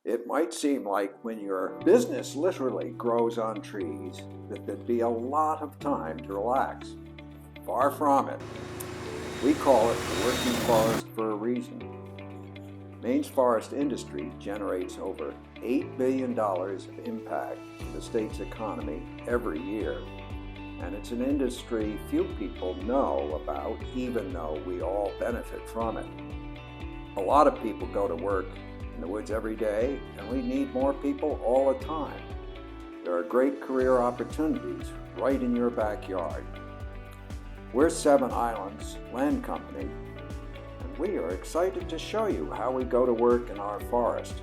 It might seem like when your business literally grows on trees that there'd be a lot of time to relax. Far from it. We call it the working forest for a reason. Maine's forest industry generates over $8 billion of impact to the state's economy every year. And it's an industry few people know about, even though we all benefit from it. A lot of people go to work in the woods every day, and we need more people all the time. There are great career opportunities right in your backyard. We're Seven Islands Land Company, and we are excited to show you how we go to work in our forest.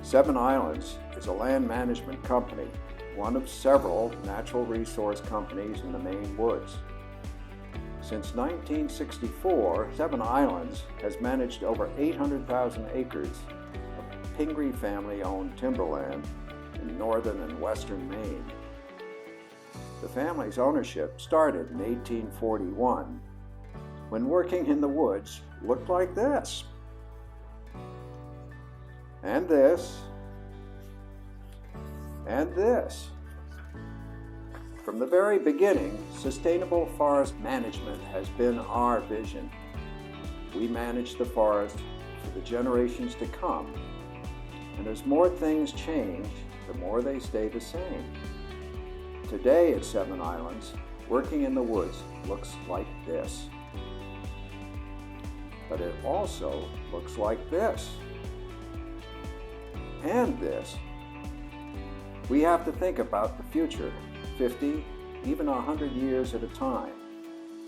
Seven Islands is a land management company, one of several natural resource companies in the Maine woods. Since 1964, Seven Islands has managed over 800,000 acres of Pingree family-owned timberland in northern and western Maine. The family's ownership started in 1841, when working in the woods looked like this, and this, and this. From the very beginning, sustainable forest management has been our vision. We manage the forest for the generations to come, and as more things change, the more they stay the same. Today at Seven Islands, working in the woods looks like this. But it also looks like this, and this. We have to think about the future, 50, even 100 years at a time,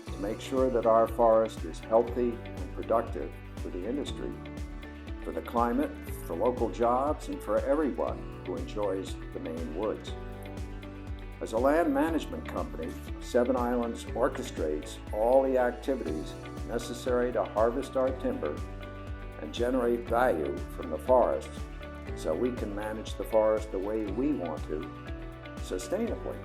to make sure that our forest is healthy and productive for the industry, for the climate, for local jobs, and for everyone who enjoys the Maine woods. As a land management company, Seven Islands orchestrates all the activities necessary to harvest our timber and generate value from the forest so we can manage the forest the way we want to, sustainably.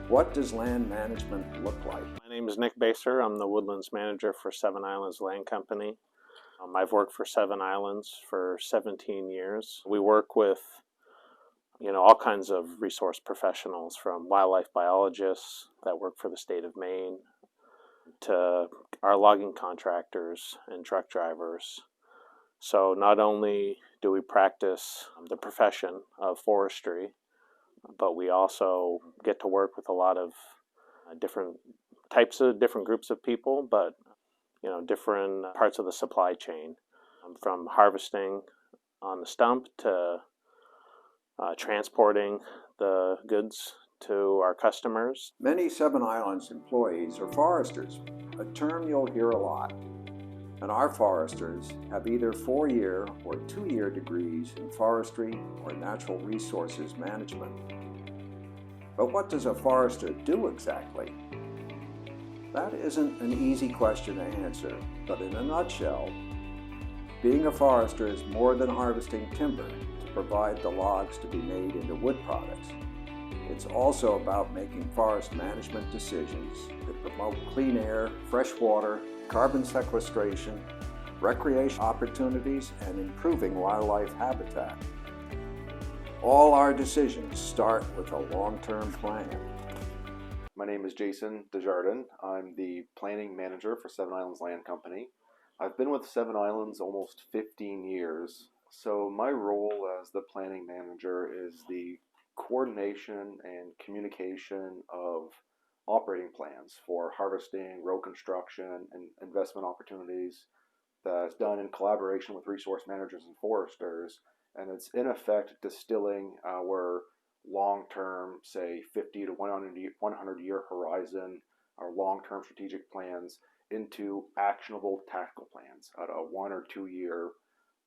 What does land management look like? My name is Nick Baser. I'm the Woodlands Manager for Seven Islands Land Company. I've worked for Seven Islands for 17 years. We work with all kinds of resource professionals, from wildlife biologists that work for the state of Maine to our logging contractors and truck drivers. So not only do we practice the profession of forestry, but we also get to work with a lot of different groups of people, but different parts of the supply chain, from harvesting on the stump to transporting the goods to our customers. Many Seven Islands employees are foresters, a term you'll hear a lot. And our foresters have either 4-year or 2-year degrees in forestry or natural resources management. But what does a forester do exactly? That isn't an easy question to answer, but in a nutshell, being a forester is more than harvesting timber to provide the logs to be made into wood products. It's also about making forest management decisions that promote clean air, fresh water, carbon sequestration, recreation opportunities, and improving wildlife habitat. All our decisions start with a long-term plan. My name is Jason Desjardins. I'm the planning manager for Seven Islands Land Company. I've been with Seven Islands almost 15 years. So my role as the planning manager is the coordination and communication of operating plans for harvesting, road construction, and investment opportunities that's done in collaboration with resource managers and foresters. And it's in effect distilling our long-term, say 50 to 100 year horizon, our long-term strategic plans into actionable tactical plans at a 1 or 2 year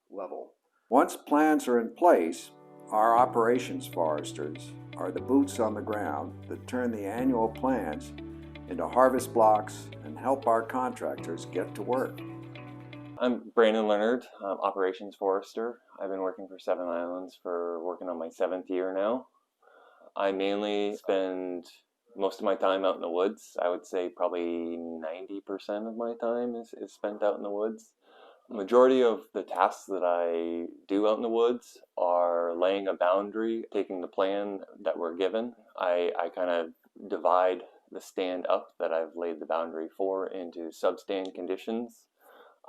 level. Once plans are in place, our operations foresters are the boots on the ground that turn the annual plans into harvest blocks and help our contractors get to work. I'm Brandon Leonard, operations forester. I've been working for Seven Islands working on my 7th year now. I mainly spend most of my time out in the woods. I would say probably 90% of my time is spent out in the woods. Majority of the tasks that I do out in the woods are laying a boundary, taking the plan that we're given. I kind of divide the stand up that I've laid the boundary for into substand conditions,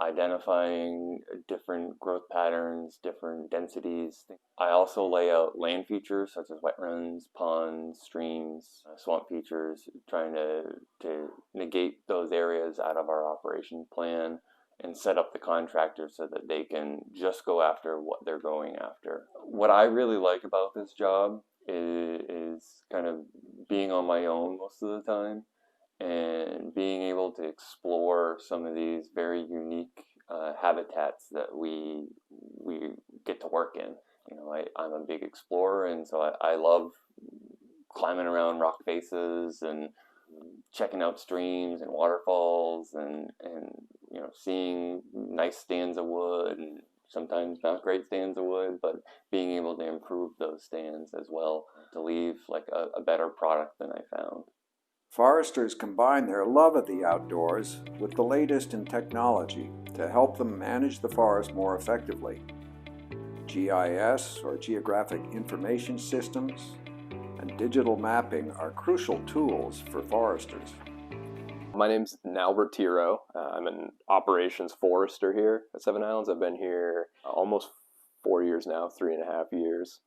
identifying different growth patterns, different densities. I also lay out land features such as wet runs, ponds, streams, swamp features, trying to negate those areas out of our operation plan and set up the contractors so that they can just go after what they're going after. What I really like about this job is kind of being on my own most of the time and being able to explore some of these very unique habitats that we get to work in. You know, I'm a big explorer, and so I love climbing around rock faces and checking out streams and waterfalls and you know, seeing nice stands of wood and sometimes not great stands of wood, but being able to improve those stands as well to leave like a better product than I found. Foresters combine their love of the outdoors with the latest in technology to help them manage the forest more effectively. GIS, or Geographic Information Systems, and digital mapping are crucial tools for foresters. My name's Albert Tiro. I'm an operations forester here at Seven Islands. I've been here almost 4 years now, 3.5 years.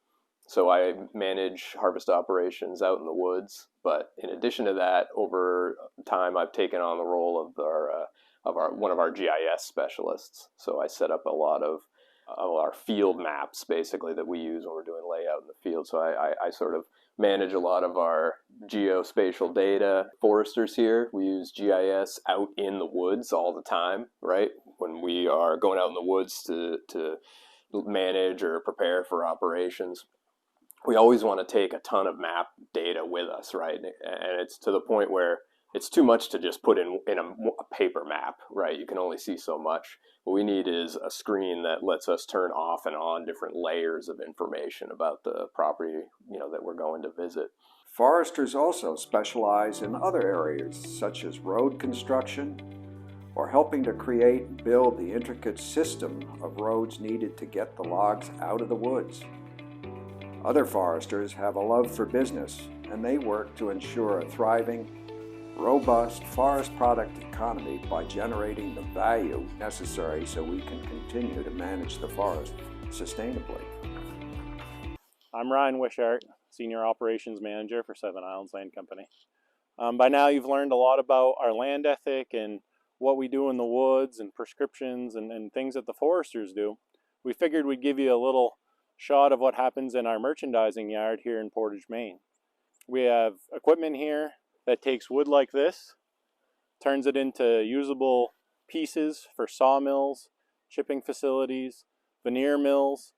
So I manage harvest operations out in the woods. But in addition to that, over time, I've taken on the role of one of our GIS specialists. So I set up a lot of our field maps, basically, that we use when we're doing layout in the field. So I sort of manage a lot of our geospatial data. Foresters here, we use GIS out in the woods all the time, right? When we are going out in the woods to manage or prepare for operations, we always want to take a ton of map data with us, right? And it's to the point where it's too much to just put in a paper map, right? You can only see so much. What we need is a screen that lets us turn off and on different layers of information about the property, you know, that we're going to visit. Foresters also specialize in other areas such as road construction or helping to create and build the intricate system of roads needed to get the logs out of the woods. Other foresters have a love for business, and they work to ensure a thriving, robust forest product economy by generating the value necessary so we can continue to manage the forest sustainably. I'm Ryan Wishart, Senior Operations Manager for Seven Islands Land Company. By now you've learned a lot about our land ethic and what we do in the woods and prescriptions and things that the foresters do. We figured we'd give you a little shot of what happens in our merchandising yard here in Portage, Maine. We have equipment here that takes wood like this, turns it into usable pieces for sawmills, chipping facilities, veneer mills,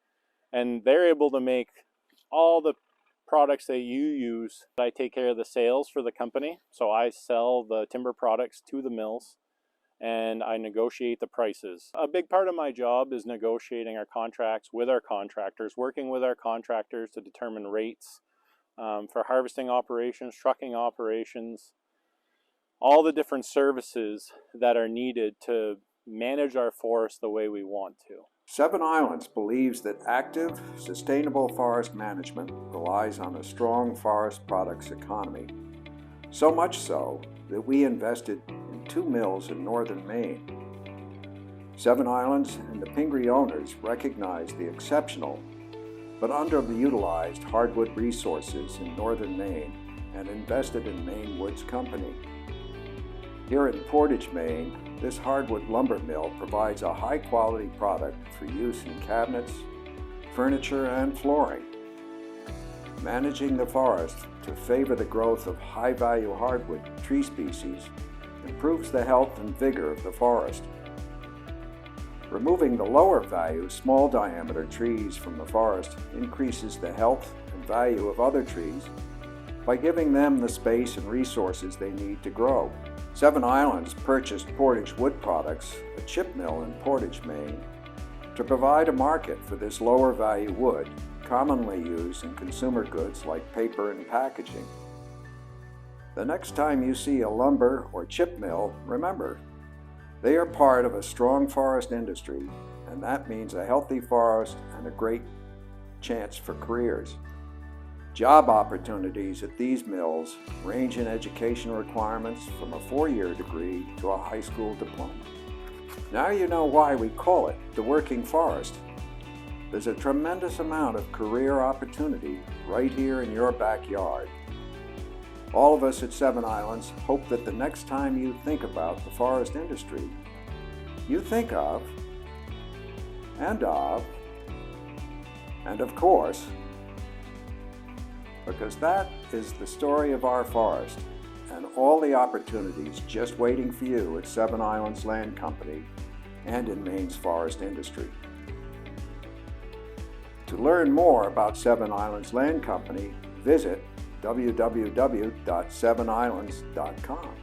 and they're able to make all the products that you use. I take care of the sales for the company, so I sell the timber products to the mills and I negotiate the prices. A big part of my job is negotiating our contracts with our contractors, working with our contractors to determine rates for harvesting operations, trucking operations, all the different services that are needed to manage our forest the way we want to. Seven Islands believes that active, sustainable forest management relies on a strong forest products economy. So much so that we invested in 2 mills in northern Maine. Seven Islands and the Pingree owners recognize the exceptional but underutilized hardwood resources in northern Maine and invested in Maine Woods Company. Here in Portage, Maine, this hardwood lumber mill provides a high-quality product for use in cabinets, furniture, and flooring. Managing the forest to favor the growth of high-value hardwood tree species improves the health and vigor of the forest. Removing the lower-value, small-diameter trees from the forest increases the health and value of other trees by giving them the space and resources they need to grow. Seven Islands purchased Portage Wood Products, a chip mill in Portage, Maine, to provide a market for this lower-value wood commonly used in consumer goods like paper and packaging. The next time you see a lumber or chip mill, remember, They are part of a strong forest industry, and that means a healthy forest and a great chance for careers. Job opportunities at these mills range in education requirements from a 4-year degree to a high school diploma. Now you know why we call it the working forest. There's a tremendous amount of career opportunity right here in your backyard. All of us at Seven Islands hope that the next time you think about the forest industry, you think of, and of course, because that is the story of our forest and all the opportunities just waiting for you at Seven Islands Land Company and in Maine's forest industry. To learn more about Seven Islands Land Company, visit www.sevenislands.com.